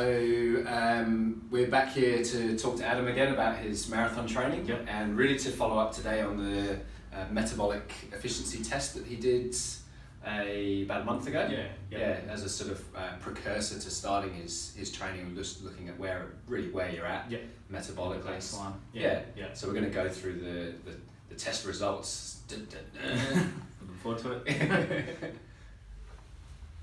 We're back here to talk to Adam again about his marathon training, and really to follow up today on the metabolic efficiency test that he did about a month ago. As a sort of precursor to starting his training, and just looking at where you're at metabolically. So we're going to go through the test results. Looking forward to it.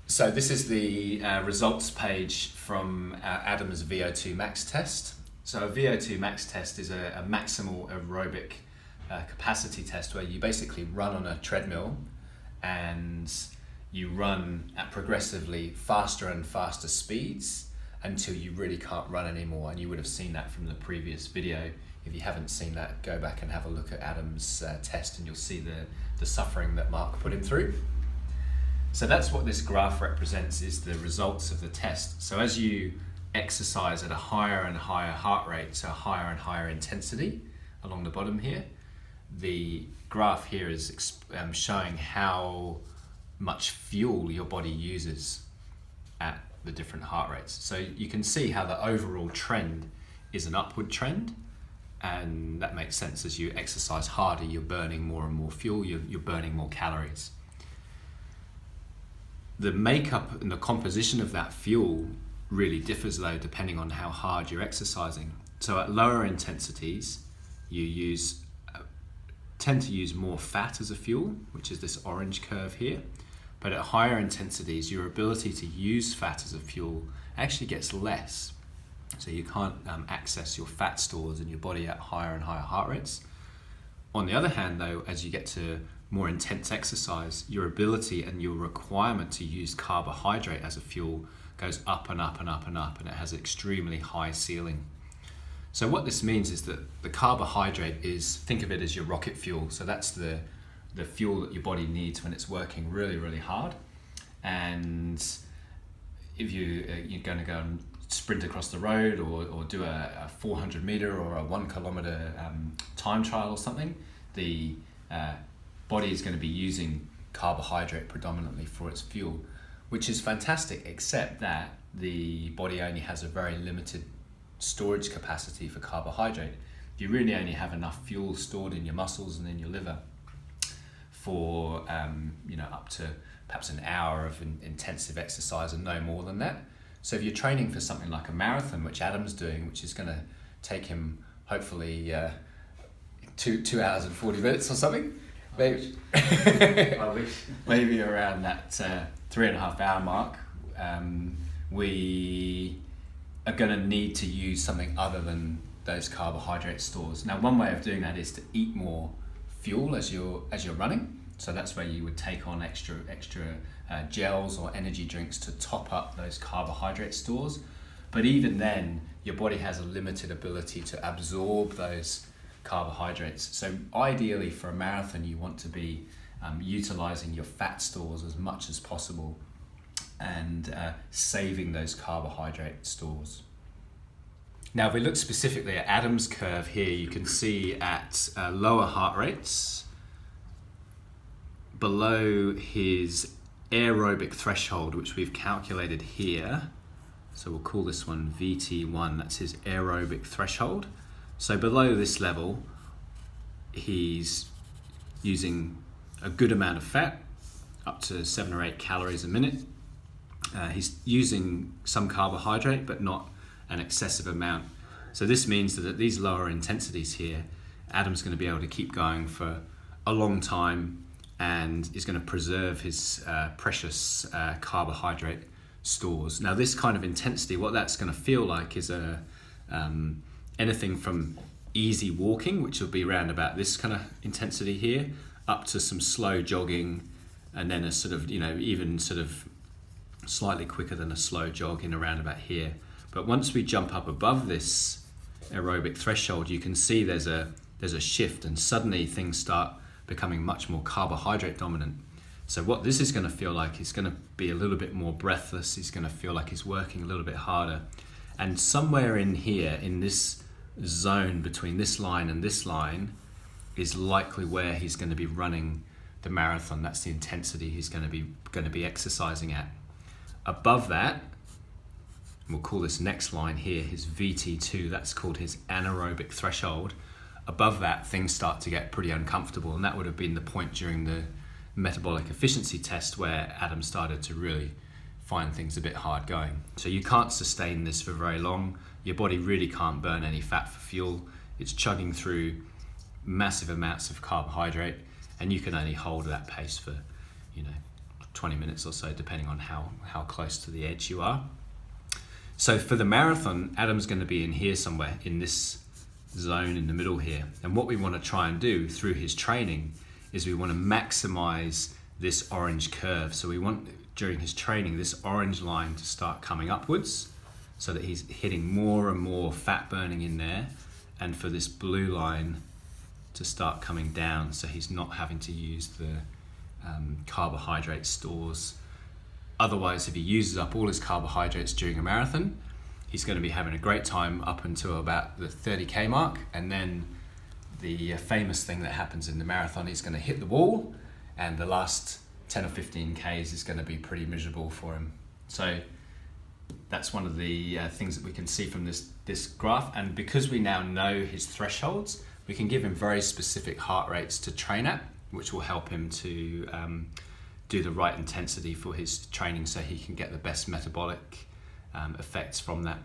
So this is the results page from Adam's VO2 max test. So a VO2 max test is a maximal aerobic capacity test where you basically run on a treadmill and you run at progressively faster and faster speeds until you really can't run anymore. And you would have seen that from the previous video. If you haven't seen that, go back and have a look at Adam's test and you'll see the suffering that Mark put him through. So that's what this graph represents, is the results of the test. So as you exercise at a higher and higher heart rate, so higher and higher intensity along the bottom here, the graph here is showing how much fuel your body uses at the different heart rates. So you can see how the overall trend is an upward trend, and that makes sense. As you exercise harder, you're burning more and more fuel, you're burning more calories. The makeup and the composition of that fuel really differs though, depending on how hard you're exercising. So at lower intensities, you tend to use more fat as a fuel, which is this orange curve here. But at higher intensities, your ability to use fat as a fuel actually gets less. So you can't access your fat stores in your body at higher and higher heart rates. On the other hand though, as you get to more intense exercise, your ability and your requirement to use carbohydrate as a fuel goes up and up and up and up, and it has an extremely high ceiling. So what this means is that the carbohydrate is, think of it as your rocket fuel. So that's the fuel that your body needs when it's working really, really hard. And if you're going to go and sprint across the road or do a 400 meter or a 1 kilometer time trial or something, the body is going to be using carbohydrate predominantly for its fuel, which is fantastic, except that the body only has a very limited storage capacity for carbohydrate. You really only have enough fuel stored in your muscles and in your liver for up to perhaps an hour of intensive exercise and no more than that. So if you're training for something like a marathon, which Adam's doing, which is going to take him hopefully 2 hours and 40 minutes or something, maybe around that 3.5 hour mark, we are going to need to use something other than those carbohydrate stores. Now, one way of doing that is to eat more fuel as you're running. So that's where you would take on extra gels or energy drinks to top up those carbohydrate stores. But even then, your body has a limited ability to absorb those carbohydrates. So ideally for a marathon, you want to be utilizing your fat stores as much as possible and saving those carbohydrate stores. Now, if we look specifically at Adam's curve here, you can see at lower heart rates, below his aerobic threshold, which we've calculated here, so we'll call this one VT1, that's his aerobic threshold. So below this level, he's using a good amount of fat, up to 7 or 8 calories a minute. He's using some carbohydrate, but not an excessive amount. So this means that at these lower intensities here, Adam's going to be able to keep going for a long time and is going to preserve his precious carbohydrate stores. Now, this kind of intensity, what that's going to feel like is anything from easy walking, which will be around about this kind of intensity here, up to some slow jogging, and then a sort of, even sort of slightly quicker than a slow jog in around about here. But once we jump up above this aerobic threshold, you can see there's a shift, and suddenly things start becoming much more carbohydrate dominant. So what this is going to feel like is going to be a little bit more breathless. He's going to feel like he's working a little bit harder. And somewhere in here, in this zone between this line and this line, is likely where he's going to be running the marathon. That's the intensity he's going to be exercising at. Above that, we'll call this next line here his VT2, that's called his anaerobic threshold. Above that, things start to get pretty uncomfortable, and that would have been the point during the metabolic efficiency test where Adam started to really find things a bit hard going. So you can't sustain this for very long. Your body really can't burn any fat for fuel. It's chugging through massive amounts of carbohydrate, and you can only hold that pace for 20 minutes or so, depending on how close to the edge you are. So for the marathon, Adam's going to be in here somewhere, in this zone in the middle here. And what we want to try and do through his training is we want to maximize this orange curve. So we want, during his training, this orange line to start coming upwards so that he's hitting more and more fat burning in there, and for this blue line to start coming down so he's not having to use the carbohydrate stores. Otherwise, if he uses up all his carbohydrates during a marathon, he's going to be having a great time up until about the 30k mark, and then the famous thing that happens in the marathon, he's going to hit the wall, and the last 10 or 15 Ks is going to be pretty miserable for him. So that's one of the things that we can see from this graph, and because we now know his thresholds, we can give him very specific heart rates to train at, which will help him to do the right intensity for his training so he can get the best metabolic effects from that.